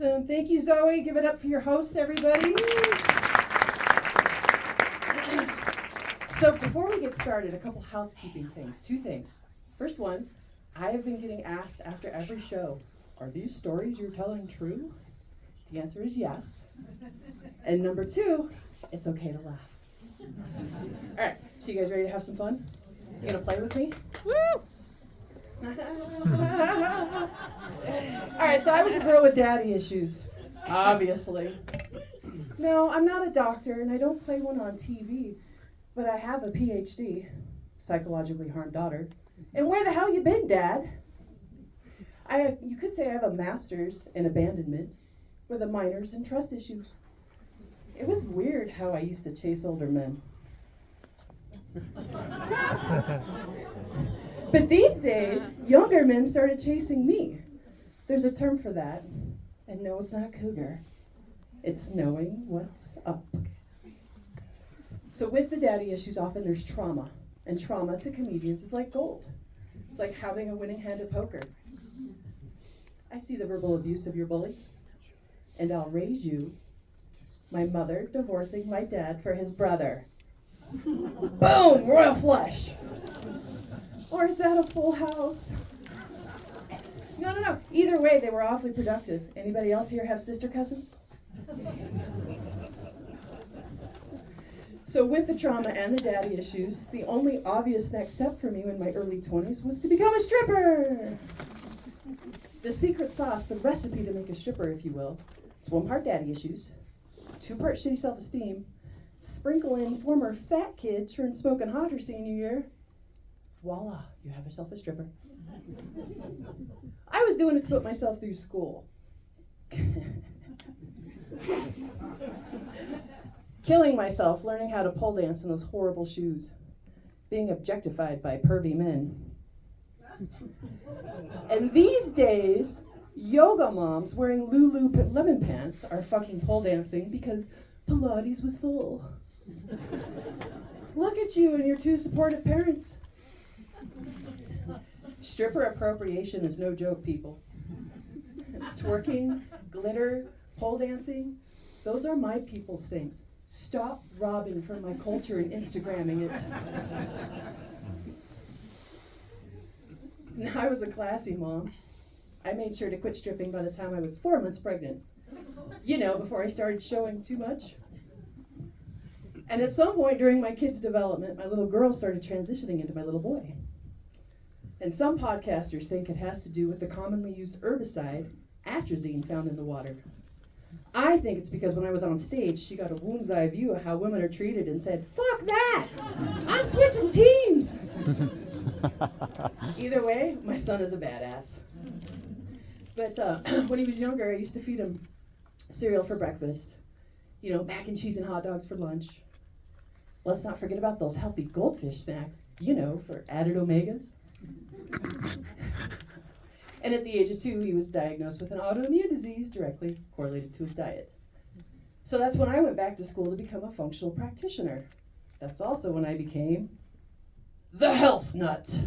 Awesome. Thank you, Zoe. Give it up for your host, everybody. So before we get started, a couple housekeeping things. Two things. First one, I have been getting asked after every show, are these stories you're telling true? The answer is yes. And number two, it's okay to laugh. All right, so you guys ready to have some fun? You gonna play with me? Woo! All right, so I was a girl with daddy issues, obviously. No, I'm not a doctor, and I don't play one on TV, but I have a PhD, psychologically harmed daughter. And where the hell you been, Dad? You could say I have a master's in abandonment with a minor's in trust issues. It was weird how I used to chase older men. But these days, younger men started chasing me. There's a term for that. And no, it's not cougar. It's knowing what's up. So with the daddy issues, often there's trauma. And trauma to comedians is like gold. It's like having a winning hand at poker. I see the verbal abuse of your bully, and I'll raise you. My mother divorcing my dad for his brother. Boom! Royal flush! Or is that a full house? No. Either way, they were awfully productive. Anybody else here have sister cousins? So with the trauma and the daddy issues, the only obvious next step for me in my early 20s was to become a stripper. The secret sauce, the recipe to make a stripper, if you will, it's 1 part daddy issues, 2 part shitty self-esteem, sprinkle in former fat kid turned smoking hot her senior year. Voila, you have yourself a stripper. I was doing it to put myself through school. Killing myself, learning how to pole dance in those horrible shoes. Being objectified by pervy men. And these days, yoga moms wearing Lulu lemon pants are fucking pole dancing because Pilates was full. Look at you and your 2 supportive parents. Stripper appropriation is no joke, people. Twerking, glitter, pole dancing, those are my people's things. Stop robbing from my culture and Instagramming it. Now, I was a classy mom. I made sure to quit stripping by the time I was 4 months pregnant. You know, before I started showing too much. And at some point during my kid's development, my little girl started transitioning into my little boy. And some podcasters think it has to do with the commonly used herbicide, atrazine, found in the water. I think it's because when I was on stage, she got a womb's eye view of how women are treated and said, "Fuck that! I'm switching teams!" Either way, my son is a badass. But when he was younger, I used to feed him cereal for breakfast. You know, mac and cheese and hot dogs for lunch. Let's not forget about those healthy goldfish snacks, you know, for added omegas. And at the age of 2, he was diagnosed with an autoimmune disease directly correlated to his diet. So that's when I went back to school to become a functional practitioner. That's also when I became the health nut.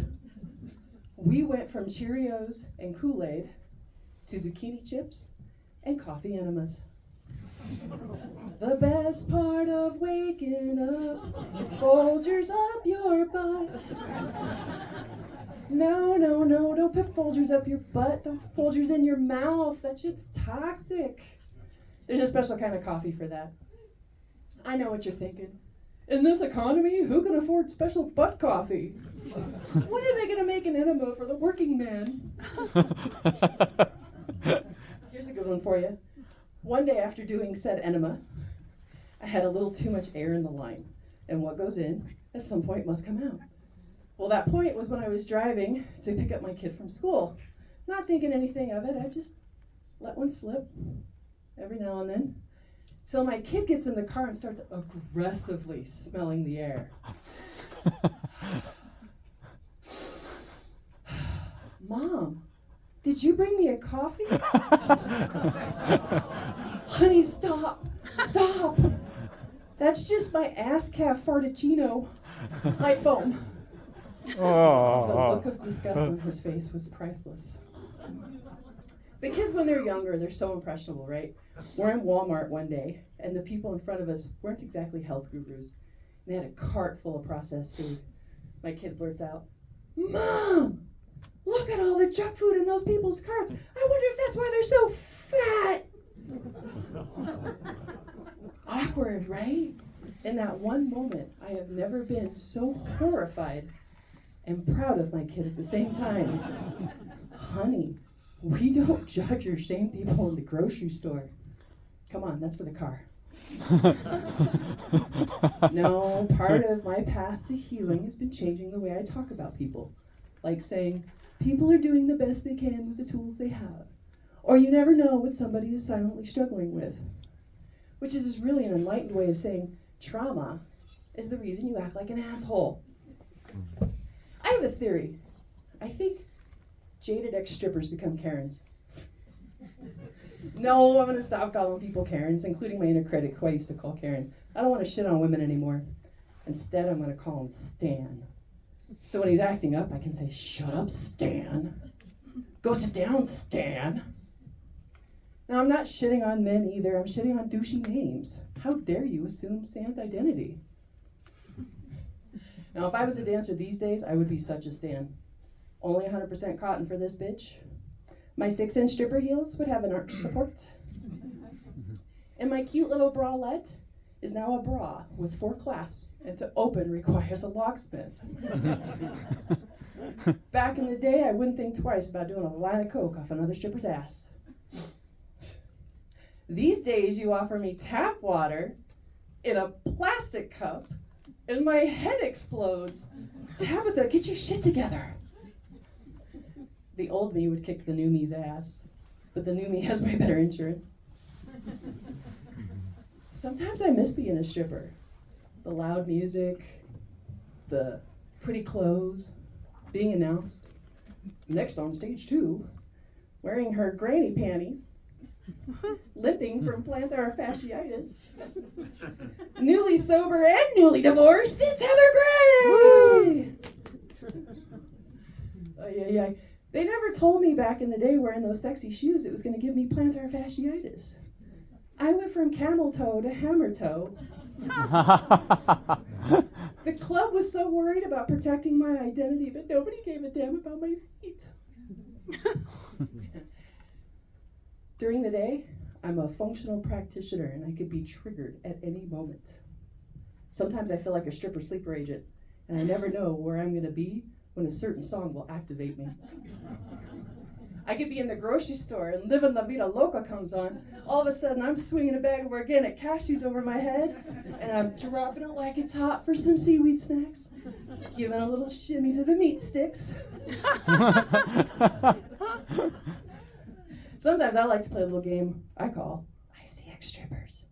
We went from Cheerios and Kool-Aid to zucchini chips and coffee enemas. The best part of waking up is Folgers up your butt. No, don't put Folgers up your butt. Don't put Folgers in your mouth. That shit's toxic. There's a special kind of coffee for that. I know what you're thinking. In this economy, who can afford special butt coffee? When are they going to make an enema for the working man? Here's a good one for you. One day after doing said enema, I had a little too much air in the line. And what goes in, at some point, must come out. Well, that point was when I was driving to pick up my kid from school. Not thinking anything of it, I just let one slip every now and then. So my kid gets in the car and starts aggressively smelling the air. Mom, did you bring me a coffee? Honey, stop. That's just my ass calf farticino. Light foam. The look of disgust on his face was priceless. But kids, when they're younger, they're so impressionable, right? We're in Walmart one day, and the people in front of us weren't exactly health gurus. They had a cart full of processed food. My kid blurts out, "Mom, look at all the junk food in those people's carts. I wonder if that's why they're so fat." Awkward, right? In that one moment, I have never been so horrified and proud of my kid at the same time. Honey, we don't judge or shame people in the grocery store. Come on, that's for the car. No, part of my path to healing has been changing the way I talk about people. Like saying, people are doing the best they can with the tools they have. Or you never know what somebody is silently struggling with. Which is just really an enlightened way of saying, trauma is the reason you act like an asshole. I have a theory. I think jaded ex-strippers become Karens. No, I'm going to stop calling people Karens, including my inner critic, who I used to call Karen. I don't want to shit on women anymore. Instead, I'm going to call him Stan. So when he's acting up, I can say, "Shut up, Stan. Go sit down, Stan." Now, I'm not shitting on men either. I'm shitting on douchey names. How dare you assume Stan's identity? Now, if I was a dancer these days, I would be such a Stan. Only 100% cotton for this bitch. My 6-inch stripper heels would have an arch support. And my cute little bralette is now a bra with 4 clasps, and to open requires a locksmith. Back in the day, I wouldn't think twice about doing a line of coke off another stripper's ass. These days, you offer me tap water in a plastic cup, and my head explodes. Tabitha, get your shit together. The old me would kick the new me's ass, but the new me has way better insurance. Sometimes I miss being a stripper. The loud music, the pretty clothes, being announced. Next on stage 2, wearing her granny panties, limping from plantar fasciitis. Newly sober and newly divorced, it's Heather Gray! Yeah. They never told me back in the day wearing those sexy shoes it was going to give me plantar fasciitis. I went from camel toe to hammer toe. The club was so worried about protecting my identity, but nobody gave a damn about my feet. During the day, I'm a functional practitioner and I could be triggered at any moment. Sometimes I feel like a stripper sleeper agent, and I never know where I'm going to be when a certain song will activate me. I could be in the grocery store and Livin' La Vida Loca comes on. All of a sudden, I'm swinging a bag of organic cashews over my head, and I'm dropping it like it's hot for some seaweed snacks, giving a little shimmy to the meat sticks. Sometimes I like to play a little game I call I See Ex-Strippers.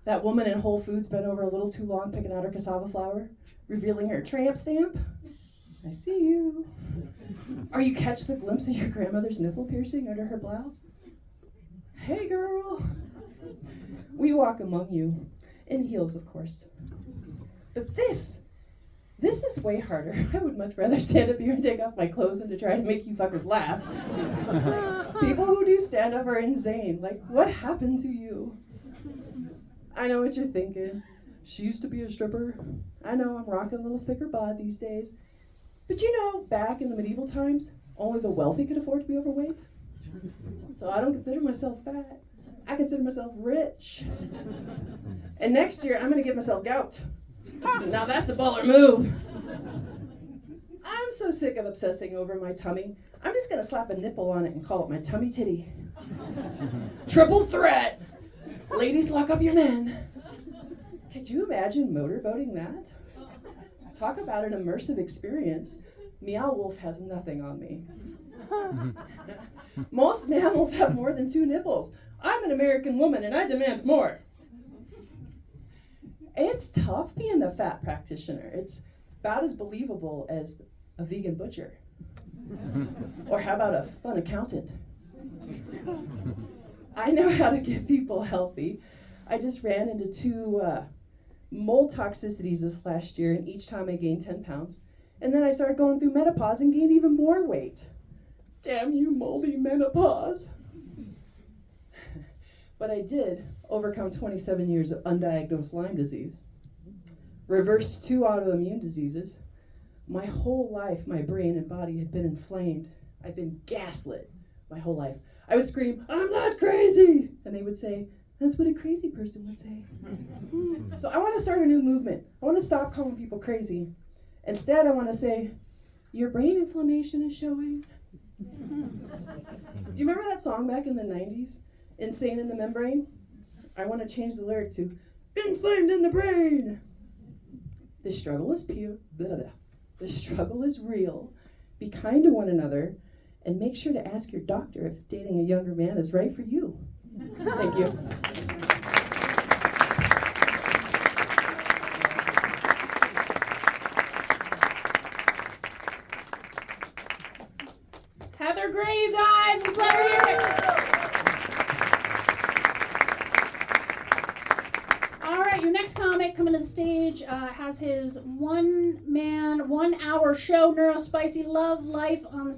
That woman in Whole Foods bent over a little too long picking out her cassava flour, revealing her tramp stamp. I see you. Or you catch the glimpse of your grandmother's nipple piercing under her blouse. Hey, girl. We walk among you, in heels, of course. But this is way harder. I would much rather stand up here and take off my clothes than to try to make you fuckers laugh. People who do stand up are insane. Like, what happened to you? I know what you're thinking. She used to be a stripper. I know, I'm rocking a little thicker bod these days. But you know, back in the medieval times, only the wealthy could afford to be overweight. So I don't consider myself fat. I consider myself rich. And next year, I'm going to give myself gout. Now that's a baller move. I'm so sick of obsessing over my tummy. I'm just going to slap a nipple on it and call it my tummy titty. Triple threat. Ladies, lock up your men. Could you imagine motorboating that? Talk about an immersive experience. Meow Wolf has nothing on me. Most mammals have more than 2 nipples. I'm an American woman and I demand more. It's tough being the fat practitioner. It's about as believable as a vegan butcher. Or how about a fun accountant? I know how to get people healthy. I just ran into 2 mold toxicities this last year, and each time I gained 10 pounds. And then I started going through menopause and gained even more weight. Damn you, moldy menopause. But I did overcome 27 years of undiagnosed Lyme disease, reversed 2 autoimmune diseases. My whole life, my brain and body had been inflamed. I'd been gaslit my whole life. I would scream, "I'm not crazy!" And they would say, "That's what a crazy person would say." So I want to start a new movement. I want to stop calling people crazy. Instead, I want to say, "Your brain inflammation is showing." Do you remember that song back in the 90s? Insane in the Membrane? I want to change the lyric to, "Inflamed in the brain." The struggle is The struggle is real. Be kind to one another, and make sure to ask your doctor if dating a younger man is right for you. Thank you. Heather Gray, you guys. Let's let her hear it. All right, your next comic coming to the stage has his 1-man, 1-hour show, Neurospicy Love Life on the